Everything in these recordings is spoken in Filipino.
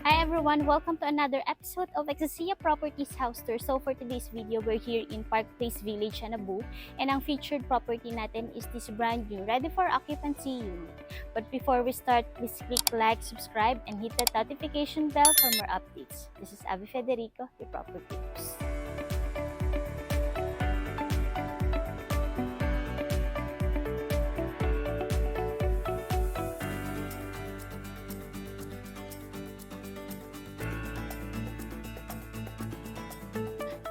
Hi everyone! Welcome to another episode of Exasia Properties House Tour. So for today's video, we're here in Park Place Village, Cebu. And ang featured property natin is this brand new, ready for occupancy unit. But before we start, please click like, subscribe, and hit the notification bell for more updates. This is Abby Federico, the Property News.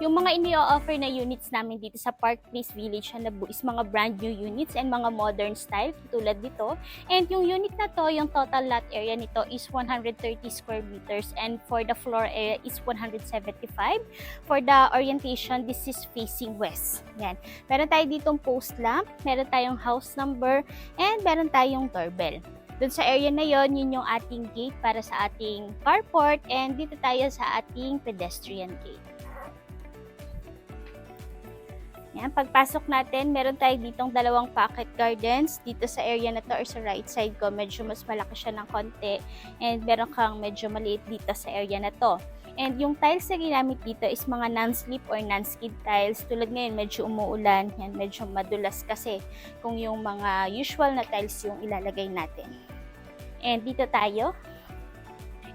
Yung mga ini-offer na units namin dito sa Park Place Village, Cebu is mga brand new units and mga modern style tulad dito. And yung unit na to, yung total lot area nito is 130 square meters and for the floor area is 175. For the orientation, this is facing west. Yan. Meron tayo ditong post lamp, meron tayong house number, and meron tayong doorbell. Doon sa area na yon, yun yung ating gate para sa ating carport, and dito tayo sa ating pedestrian gate. Yan, pagpasok natin, meron tayo ditong dalawang pocket gardens dito sa area na to or sa right side ko. Medyo mas malaki siya ng konti and meron kang medyo maliit dito sa area na to. And yung tiles na ginamit dito is mga non-slip or non-skid tiles. Tulad ngayon, medyo umuulan. Yan, medyo madulas kasi kung yung mga usual na tiles yung ilalagay natin. And dito tayo.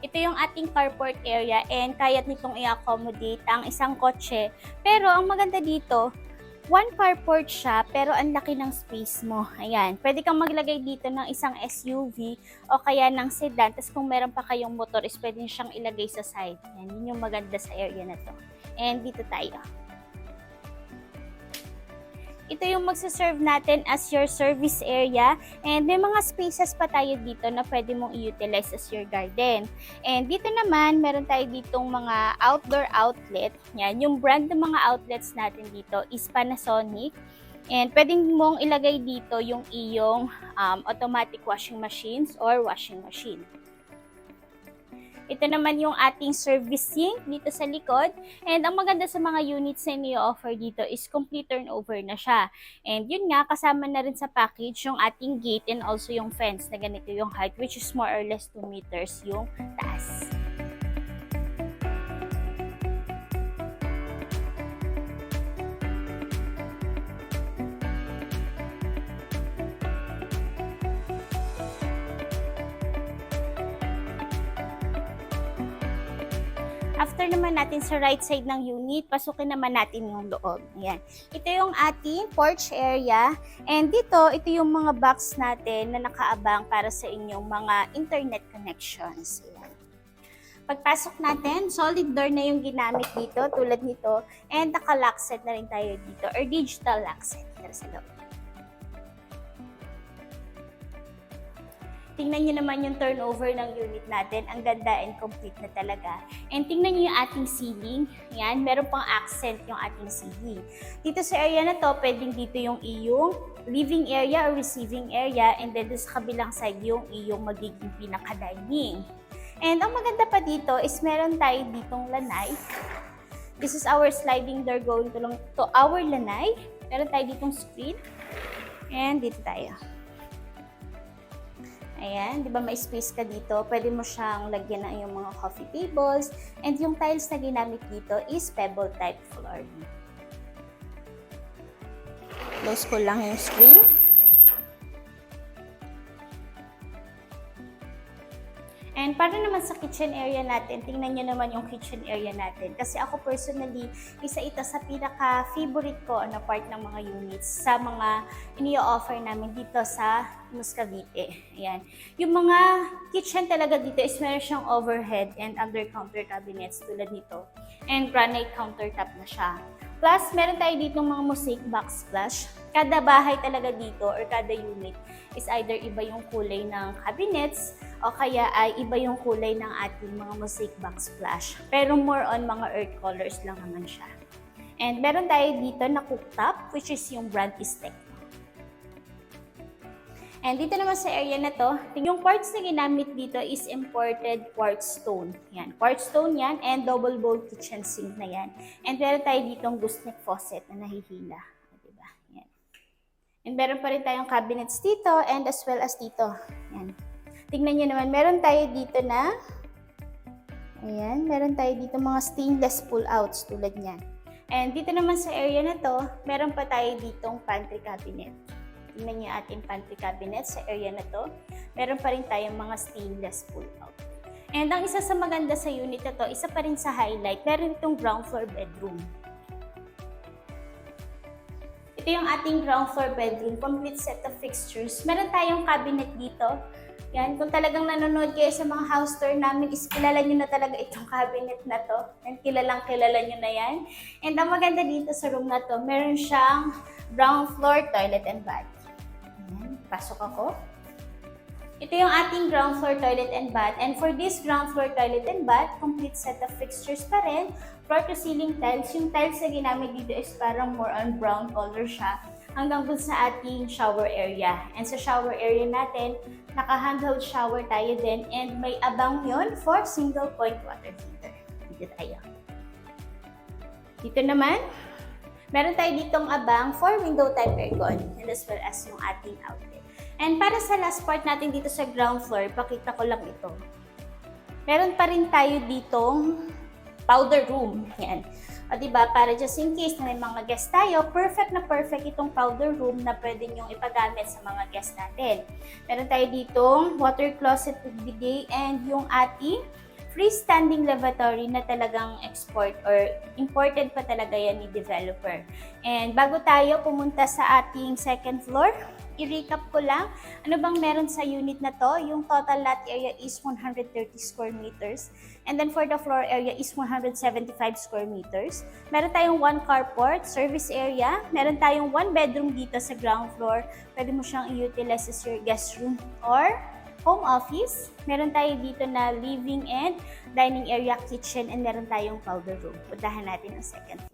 Ito yung ating carport area and kaya nitong i-accommodate ang isang kotse. Pero ang maganda dito, one carport siya, pero ang laki ng space mo. Ayan. Pwede kang maglagay dito ng isang SUV o kaya ng sedan. Tapos kung meron pa kayong motor, is pwede siyang ilagay sa side. Ayan. Yun yung maganda sa area na to. And dito tayo. Ito yung magsaserve natin as your service area. And may mga spaces pa tayo dito na pwede mong i-utilize as your garden. And dito naman, meron tayo ditong mga outdoor outlet. Yan, yung brand ng mga outlets natin dito is Panasonic. And pwede mong ilagay dito yung iyong automatic washing machines or washing machine. Ito naman yung ating service sink dito sa likod. And ang maganda sa mga units na i-offer dito is complete turnover na siya. And yun nga, kasama na rin sa package yung ating gate and also yung fence na ganito yung height, which is more or less 2 meters yung taas. After naman natin sa right side ng unit, pasukin naman natin yung loob. Ayan. Ito yung ating porch area. And dito, ito yung mga box natin na nakaabang para sa inyong mga internet connections. Ayan. Pagpasok natin, solid door na yung ginamit dito, tulad nito. And naka-lock set na rin tayo dito, or digital lock set. Tara sa loob. Tingnan nyo naman yung turnover ng unit natin. Ang ganda and complete na talaga. And tingnan nyo yung ating ceiling. Yan, meron pang accent yung ating ceiling. Dito sa area na to, pwedeng dito yung iyong living area or receiving area. And then sa kabilang side yung iyong magiging pinaka-dining. And ang maganda pa dito is meron tayo ditong lanay. This is our sliding door going to our lanay. Meron tayo ditong screen. And dito tayo. Ayan, di ba may space ka dito? Pwede mo siyang lagyan ng iyong mga coffee tables. And yung tiles na ginamit dito is pebble type flooring. Close ko lang yung screen. And para naman sa kitchen area natin, tingnan nyo naman yung kitchen area natin. Kasi ako personally, isa ito sa pinaka-favorite ko na part ng mga units sa mga ini-offer namin dito sa Muscavite. Ayan. Yung mga kitchen talaga dito is meron siyang overhead and under-counter cabinets tulad nito. And granite countertop na siya. Plus, meron tayo dito mga mosaic backsplash. Kada bahay talaga dito or kada unit is either iba yung kulay ng cabinets o kaya ay iba yung kulay ng ating mga mosaic backsplash. Pero more on mga earth colors lang naman siya. And meron tayo dito na cooktop, which is yung brand is Tecno. And dito naman sa area na to, yung quartz na ginamit dito is imported quartz stone. Yan, quartz stone yan and double bowl kitchen sink na yan. And meron tayo ditong gooseneck faucet na nahihila. Diba? Yan. And meron pa rin tayong cabinets dito and as well as dito. Yan. Tingnan nyo naman, meron tayo dito na Ayan, meron tayo dito mga stainless pull-outs tulad niyan. And dito naman sa area na to, meron pa tayo ditong pantry cabinet. Tingnan niyo ating pantry cabinet sa area na to. Meron pa rin tayong mga stainless pull-out. And ang isa sa maganda sa unit na to, isa pa rin sa highlight, meron itong ground floor bedroom. Ito yung ating ground floor bedroom, complete set of fixtures. Meron tayong cabinet dito. Yan, kung talagang nanonood kayo sa mga house tour namin, is kilala nyo na talaga itong cabinet na to. And kilala nyo na yan. And ang maganda dito sa room na to, meron siyang ground floor toilet and bath. Ayan, pasok ako. Ito yung ating ground floor toilet and bath. And for this ground floor toilet and bath, complete set of fixtures pa rin. Floor to ceiling tiles. Yung tiles na ginamit dito is parang more on brown color siya. Hanggang dun sa ating shower area. And sa shower area natin, naka-handheld shower tayo din. And may abang yon for single point water heater. Dito tayo. Dito naman, meron tayo ditong abang for window type aircon. And as well as yung ating outlet. And para sa last part natin dito sa ground floor, pakita ko lang ito. Meron pa rin tayo ditong powder room. Yan. O diba, para just in case na may mga guest tayo, perfect na perfect itong powder room na pwede nyong ipagamit sa mga guest natin. Meron tayo ditong water closet with bidet and yung ating freestanding lavatory na talagang export or imported pa talaga yan ni developer. And bago tayo pumunta sa ating second floor, i-recap ko lang, ano bang meron sa unit na to? Yung total lot area is 130 square meters. And then for the floor area is 175 square meters. Meron tayong 1 carport, service area. Meron tayong 1 bedroom dito sa ground floor. Pwede mo siyang i-utilize as your guest room or home office. Meron tayo dito na living and dining area, kitchen, and meron tayong powder room. Puntahan natin ang second floor.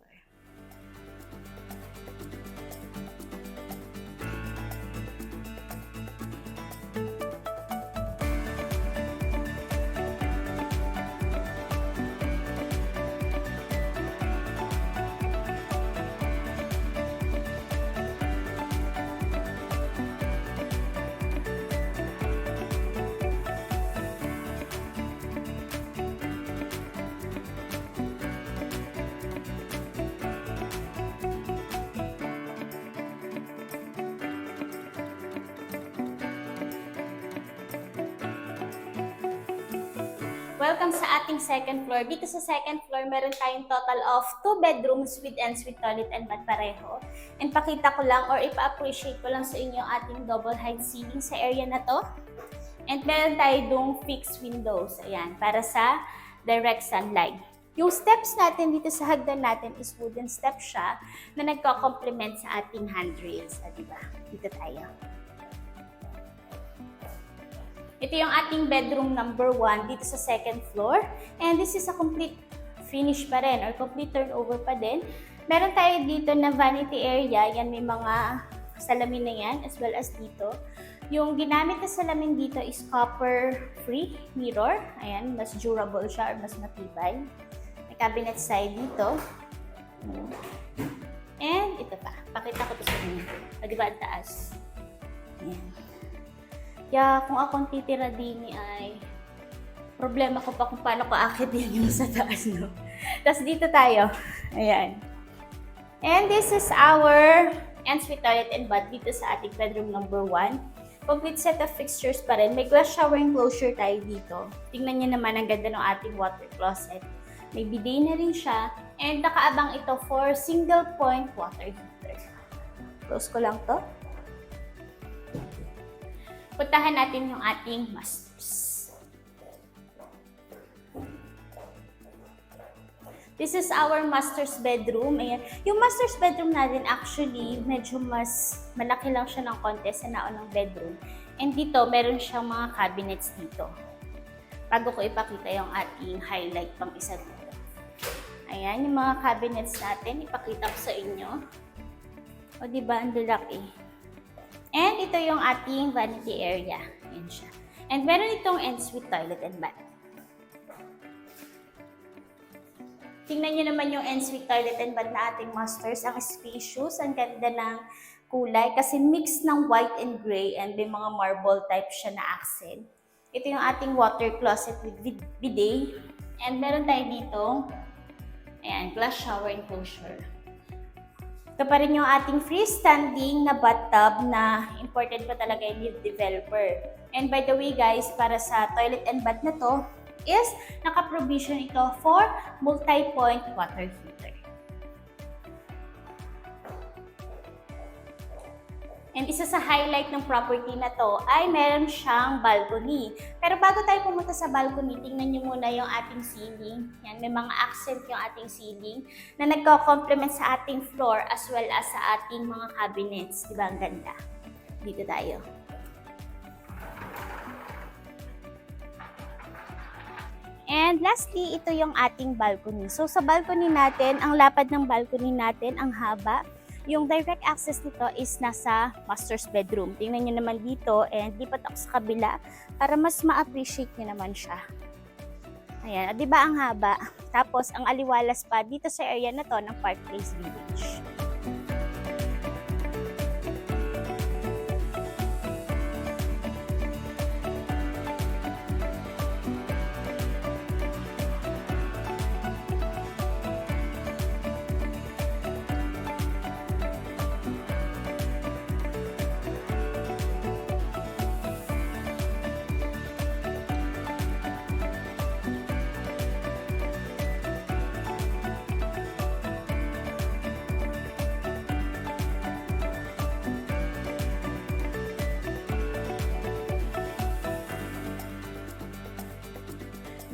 Welcome sa ating second floor. Dito sa second floor, meron tayong total of 2 bedrooms with ensuite toilet and bath pareho. And pakita ko lang or ipa-appreciate ko lang sa inyo ating double height ceiling sa area na to. And meron tayo dong fixed windows. Ayan, para sa direct sunlight. Yung steps natin dito sa hagdan natin is wooden step siya na nagko-complement sa ating handrails. Diba? Dito tayo. Ito yung ating bedroom number 1 dito sa second floor. And this is a complete finish pa rin or complete turnover pa din. Meron tayo dito na vanity area. Yan, may mga salamin na yan as well as dito. Yung ginamit na salamin dito is copper-free mirror. Ayan, mas durable siya or mas matibay. May cabinet side dito. And ito pa. Pakita ko ito sa inyo. Diba ang taas? Ayan. Kaya kung akong titira din ay problema ko pa kung paano ko akit din yung sa taas, no? Tapos dito tayo. Ayan. And this is our ensuite toilet and bath dito sa ating bedroom number 1. Complete set of fixtures pa rin. May glass shower enclosure tayo dito. Tingnan niyo naman ang ganda ng ating water closet. May bidet na rin siya. And nakaabang ito for single point water heater. Close ko lang to. Puntahan natin yung ating masters. This is our master's bedroom. Ayan. Yung master's bedroom natin actually, medyo mas malaki lang siya ng konti sa naunang bedroom. And dito, meron siyang mga cabinets dito. Bago ko ipakita yung ating highlight pang isa dito. Ayan, yung mga cabinets natin, ipakita ko sa inyo. O diba, ang laki. And ito yung ating vanity area. Ayan siya. And meron itong ensuite toilet and bath. Tingnan nyo naman yung ensuite toilet and bath na ating masters. Ang spacious, ang ganda ng kulay. Kasi mix ng white and gray and may mga marble type siya na accent. Ito yung ating water closet with bidet. And meron tayo dito, ayan, glass shower enclosure. Ito pa rin yung ating freestanding na bathtub na imported pa talaga yung lead developer. And by the way guys, para sa toilet and bath na to, is naka-provision ito for multi-point water heater. And isa sa highlight ng property na to ay meron siyang balcony. Pero bago tayo pumunta sa balcony, tingnan nyo muna yung ating ceiling. Yan, may mga accent yung ating ceiling na nagko-complement sa ating floor as well as sa ating mga cabinets. Diba ang ganda? Dito tayo. And lastly, ito yung ating balcony. So sa balcony natin, ang lapad ng balcony natin, ang haba. Yung direct access nito is nasa master's bedroom. Tingnan nyo naman dito and lipat ako sa kabila para mas ma-appreciate nyo naman siya. Ayan, di ba ang haba? Tapos ang aliwalas pa dito sa area na to ng Park Place Village.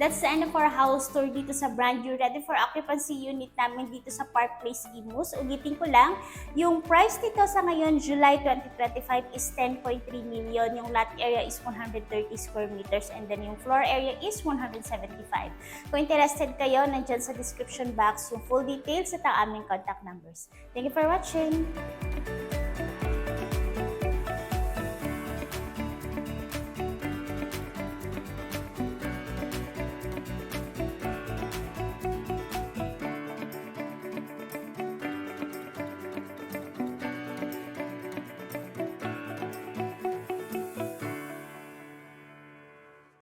That's the end of our house tour dito sa brand new ready for occupancy unit namin dito sa Park Place Imus. Ulitin ko lang, yung price nito sa ngayon, July 2025 is 10.3 million. Yung lot area is 130 square meters and then yung floor area is 175. Kung interested kayo, nandyan sa description box yung full details at ang aming contact numbers. Thank you for watching!